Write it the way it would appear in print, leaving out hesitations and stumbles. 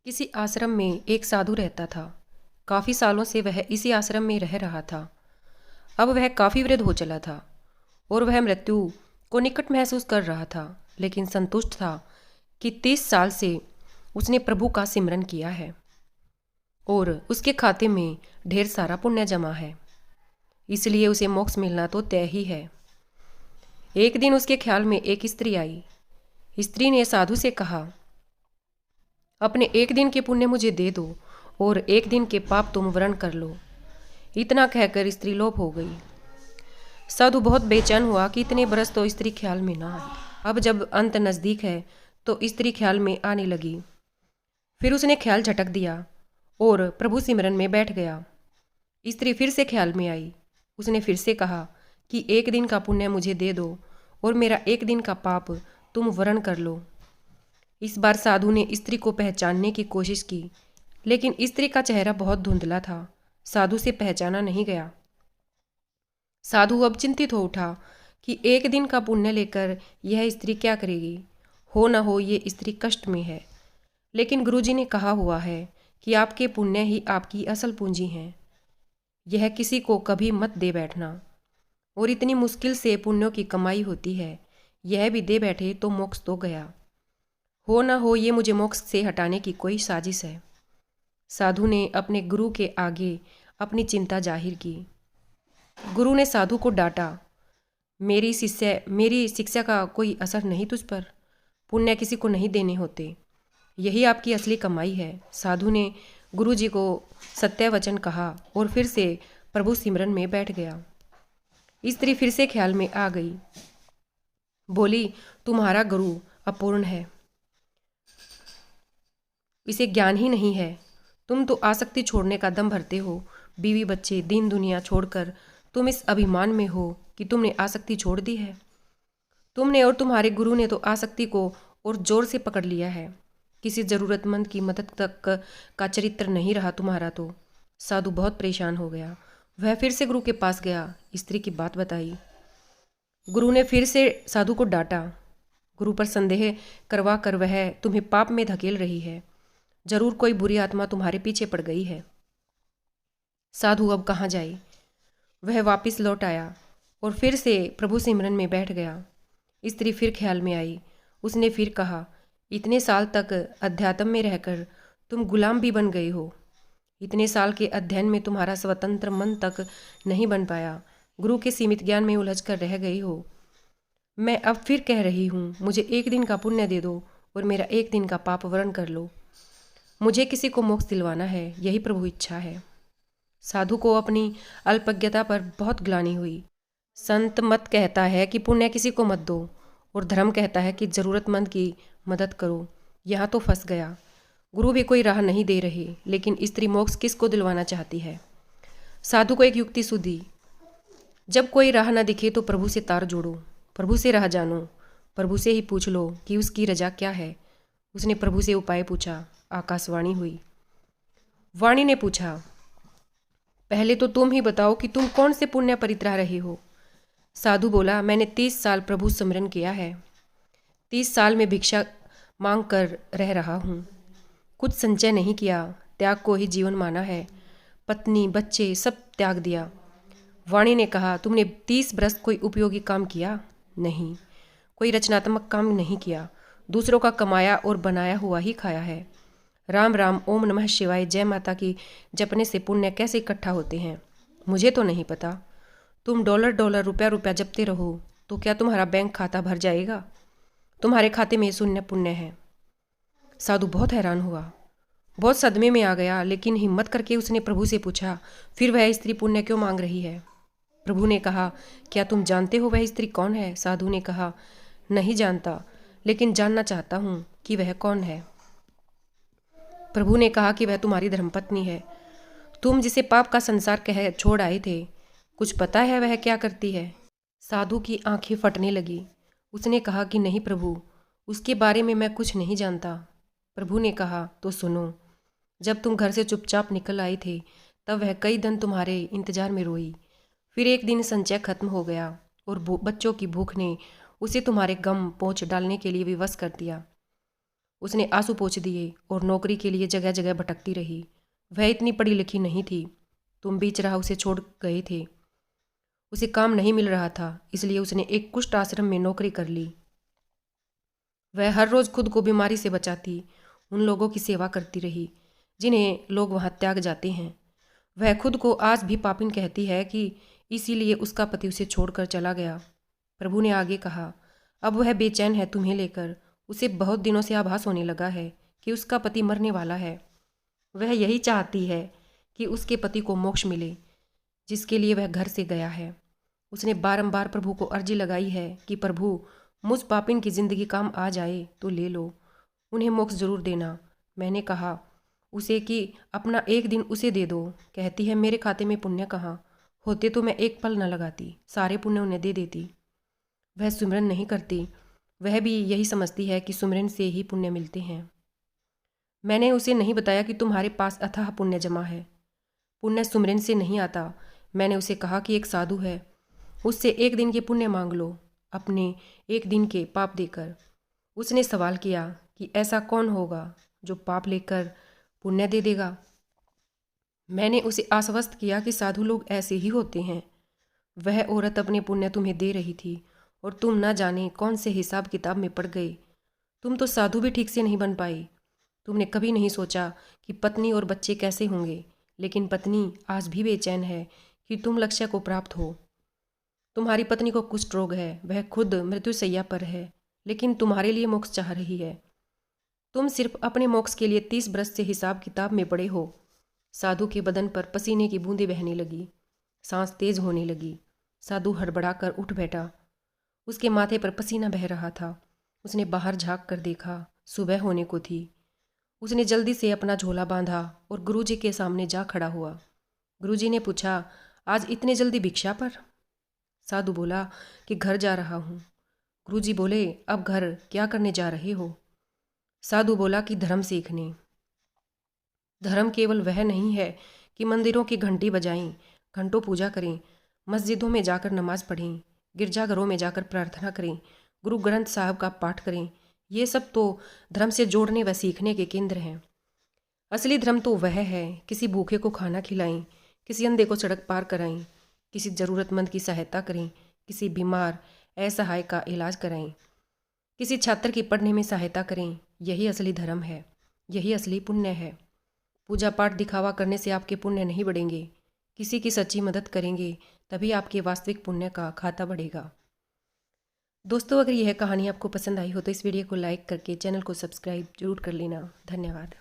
किसी आश्रम में एक साधु रहता था। काफ़ी सालों से वह इसी आश्रम में रह रहा था। अब वह काफ़ी वृद्ध हो चला था और वह मृत्यु को निकट महसूस कर रहा था, लेकिन संतुष्ट था कि 30 साल से उसने प्रभु का सिमरन किया है और उसके खाते में ढेर सारा पुण्य जमा है। इसलिए उसे मोक्ष मिलना तो तय ही है। एक दिन उसके ख्याल में एक स्त्री आई। स्त्री ने साधु से कहा, अपने एक दिन के पुण्य मुझे दे दो और एक दिन के पाप तुम वरण कर लो। इतना कहकर स्त्री लोप हो गई। साधु बहुत बेचैन हुआ कि इतने बरस तो स्त्री ख्याल में ना आई। अब जब अंत नज़दीक है तो स्त्री ख्याल में आने लगी। फिर उसने ख्याल झटक दिया और प्रभु सिमरन में बैठ गया। स्त्री फिर से ख्याल में आई। उसने फिर से कहा कि एक दिन का पुण्य मुझे दे दो और मेरा एक दिन का पाप तुम वरण कर लो। इस बार साधु ने स्त्री को पहचानने की कोशिश की, लेकिन स्त्री का चेहरा बहुत धुंधला था। साधु से पहचाना नहीं गया। साधु अब चिंतित हो उठा कि एक दिन का पुण्य लेकर यह स्त्री क्या करेगी। हो न हो ये स्त्री कष्ट में है, लेकिन गुरुजी ने कहा हुआ है कि आपके पुण्य ही आपकी असल पूंजी हैं। यह किसी को कभी मत दे बैठना, और इतनी मुश्किल से पुण्यों की कमाई होती है, यह भी दे बैठे तो मोक्ष तो गया। हो न हो ये मुझे मोक्ष से हटाने की कोई साजिश है। साधु ने अपने गुरु के आगे अपनी चिंता जाहिर की। गुरु ने साधु को डांटा, मेरी शिक्षा का कोई असर नहीं तुझ पर। पुण्य किसी को नहीं देने होते, यही आपकी असली कमाई है। साधु ने गुरु जी को सत्य वचन कहा और फिर से प्रभु सिमरन में बैठ गया। स्त्री फिर से ख्याल में आ गई। बोली, तुम्हारा गुरु अपूर्ण है, इसे ज्ञान ही नहीं है। तुम तो आसक्ति छोड़ने का दम भरते हो। बीवी बच्चे दीन दुनिया छोड़कर तुम इस अभिमान में हो कि तुमने आसक्ति छोड़ दी है। तुमने और तुम्हारे गुरु ने तो आसक्ति को और जोर से पकड़ लिया है। किसी जरूरतमंद की मदद तक का चरित्र नहीं रहा तुम्हारा तो। साधु बहुत परेशान हो गया। वह फिर से गुरु के पास गया, स्त्री की बात बताई। गुरु ने फिर से साधु को डांटा। गुरु पर संदेह करवा कर वह तुम्हें पाप में धकेल रही है। जरूर कोई बुरी आत्मा तुम्हारे पीछे पड़ गई है। साधु अब कहाँ जाए। वह वापस लौट आया और फिर से प्रभु सिमरन में बैठ गया। स्त्री फिर ख्याल में आई। उसने फिर कहा, इतने साल तक अध्यात्म में रहकर तुम गुलाम भी बन गए हो। इतने साल के अध्ययन में तुम्हारा स्वतंत्र मन तक नहीं बन पाया। गुरु के सीमित ज्ञान में उलझ कर रह गई हो। मैं अब फिर कह रही हूँ, मुझे एक दिन का पुण्य दे दो और मेरा एक दिन का पाप वरण कर लो। मुझे किसी को मोक्ष दिलवाना है, यही प्रभु इच्छा है। साधु को अपनी अल्पज्ञता पर बहुत ग्लानि हुई। संत मत कहता है कि पुण्य किसी को मत दो, और धर्म कहता है कि जरूरतमंद की मदद करो। यहाँ तो फंस गया। गुरु भी कोई राह नहीं दे रहे, लेकिन स्त्री मोक्ष किसको दिलवाना चाहती है। साधु को एक युक्ति सूझी। जब कोई राह न दिखे तो प्रभु से तार जोड़ो, प्रभु से राह जानो, प्रभु से ही पूछ लो कि उसकी रजा क्या है। उसने प्रभु से उपाय पूछा। आकाशवाणी हुई। वाणी ने पूछा, पहले तो तुम ही बताओ कि तुम कौन से पुण्य परित्राह रहे हो। साधु बोला, मैंने 30 साल प्रभु स्मरण किया है। 30 साल में भिक्षा मांग कर रह रहा हूँ। कुछ संचय नहीं किया, त्याग को ही जीवन माना है। पत्नी बच्चे सब त्याग दिया। वाणी ने कहा, तुमने 30 बरस कोई उपयोगी काम किया नहीं, कोई रचनात्मक काम नहीं किया। दूसरों का कमाया और बनाया हुआ ही खाया है। राम राम, ओम नमः शिवाय, जय माता की जपने से पुण्य कैसे इकट्ठा होते हैं मुझे तो नहीं पता। तुम डॉलर डॉलर रुपया रुपया जपते रहो तो क्या तुम्हारा बैंक खाता भर जाएगा? तुम्हारे खाते में शून्य पुण्य है। साधु बहुत हैरान हुआ, बहुत सदमे में आ गया, लेकिन हिम्मत करके उसने प्रभु से पूछा, फिर वह स्त्री पुण्य क्यों मांग रही है? प्रभु ने कहा, क्या तुम जानते हो वह स्त्री कौन है? साधु ने कहा, नहीं जानता, लेकिन जानना चाहता हूँ कि वह कौन है। प्रभु ने कहा कि वह तुम्हारी धर्मपत्नी है। तुम जिसे पाप का संसार कह छोड़ आए थे, कुछ पता है वह क्या करती है? साधु की आंखें फटने लगी। उसने कहा कि नहीं प्रभु, उसके बारे में मैं कुछ नहीं जानता। प्रभु ने कहा, तो सुनो। जब तुम घर से चुपचाप निकल आए थे, तब वह कई दिन तुम्हारे इंतजार में रोई। फिर एक दिन संचय खत्म हो गया और बच्चों की भूख ने उसे तुम्हारे गम पोंछ डालने के लिए विवश कर दिया। उसने आंसू पोंछ दिए और नौकरी के लिए जगह जगह भटकती रही। वह इतनी पढ़ी लिखी नहीं थी। तुम बीच राह उसे छोड़ गए थे। उसे काम नहीं मिल रहा था, इसलिए उसने एक कुष्ठ आश्रम में नौकरी कर ली। वह हर रोज़ खुद को बीमारी से बचाती उन लोगों की सेवा करती रही जिन्हें लोग वहाँ त्याग जाते हैं। वह खुद को आज भी पापिन कहती है कि इसीलिए उसका पति उसे छोड़कर चला गया। प्रभु ने आगे कहा, अब वह बेचैन है तुम्हें लेकर। उसे बहुत दिनों से आभास होने लगा है कि उसका पति मरने वाला है। वह यही चाहती है कि उसके पति को मोक्ष मिले, जिसके लिए वह घर से गया है। उसने बारंबार प्रभु को अर्जी लगाई है कि प्रभु, मुझ पापिन की जिंदगी काम आ जाए तो ले लो, उन्हें मोक्ष जरूर देना। मैंने कहा उसे कि अपना एक दिन उसे दे दो। कहती है, मेरे खाते में पुण्य कहाँ, होते तो मैं एक पल न लगाती, सारे पुण्य उन्हें दे देती। वह सुमिरन नहीं करती। वह भी यही समझती है कि सुमिरन से ही पुण्य मिलते हैं। मैंने उसे नहीं बताया कि तुम्हारे पास अथाह पुण्य जमा है। पुण्य सुमिरन से नहीं आता। मैंने उसे कहा कि एक साधु है, उससे एक दिन के पुण्य मांग लो, अपने एक दिन के पाप देकर। उसने सवाल किया कि ऐसा कौन होगा जो पाप लेकर पुण्य दे देगा। मैंने उसे आश्वस्त किया कि साधु लोग ऐसे ही होते हैं। वह औरत अपने पुण्य तुम्हें दे रही थी और तुम ना जाने कौन से हिसाब किताब में पड़ गए। तुम तो साधु भी ठीक से नहीं बन पाई। तुमने कभी नहीं सोचा कि पत्नी और बच्चे कैसे होंगे, लेकिन पत्नी आज भी बेचैन है कि तुम लक्ष्य को प्राप्त हो। तुम्हारी पत्नी को कुष्ठ रोग है, वह खुद मृत्युशैया पर है, लेकिन तुम्हारे लिए मोक्ष चाह रही है। तुम सिर्फ अपने मोक्ष के लिए 30 बरस से हिसाब किताब में पड़े हो। साधु के बदन पर पसीने की बूंदें बहने लगी, सांस तेज होने लगी। साधु हड़बड़ाकर उठ बैठा। उसके माथे पर पसीना बह रहा था। उसने बाहर झांक कर देखा, सुबह होने को थी। उसने जल्दी से अपना झोला बांधा और गुरुजी के सामने जा खड़ा हुआ। गुरुजी ने पूछा, आज इतने जल्दी भिक्षा पर? साधु बोला कि घर जा रहा हूँ। गुरुजी बोले, अब घर क्या करने जा रहे हो? साधु बोला कि धर्म सीखने। धर्म केवल वह नहीं है कि मंदिरों की घंटी बजाएं, घंटों पूजा करें, मस्जिदों में जाकर नमाज पढ़ें, गिरजाघरों में जाकर प्रार्थना करें, गुरु ग्रंथ साहब का पाठ करें। ये सब तो धर्म से जोड़ने व सीखने के केंद्र हैं। असली धर्म तो वह है किसी भूखे को खाना खिलाएं, किसी अंधे को सड़क पार कराएं, किसी ज़रूरतमंद की सहायता करें, किसी बीमार असहाय का इलाज कराएं, किसी छात्र की पढ़ने में सहायता करें। यही असली धर्म है, यही असली पुण्य है। पूजा पाठ दिखावा करने से आपके पुण्य नहीं बढ़ेंगे। किसी की सच्ची मदद करेंगे तभी आपके वास्तविक पुण्य का खाता बढ़ेगा। दोस्तों, अगर यह कहानी आपको पसंद आई हो तो इस वीडियो को लाइक करके चैनल को सब्सक्राइब जरूर कर लेना। धन्यवाद।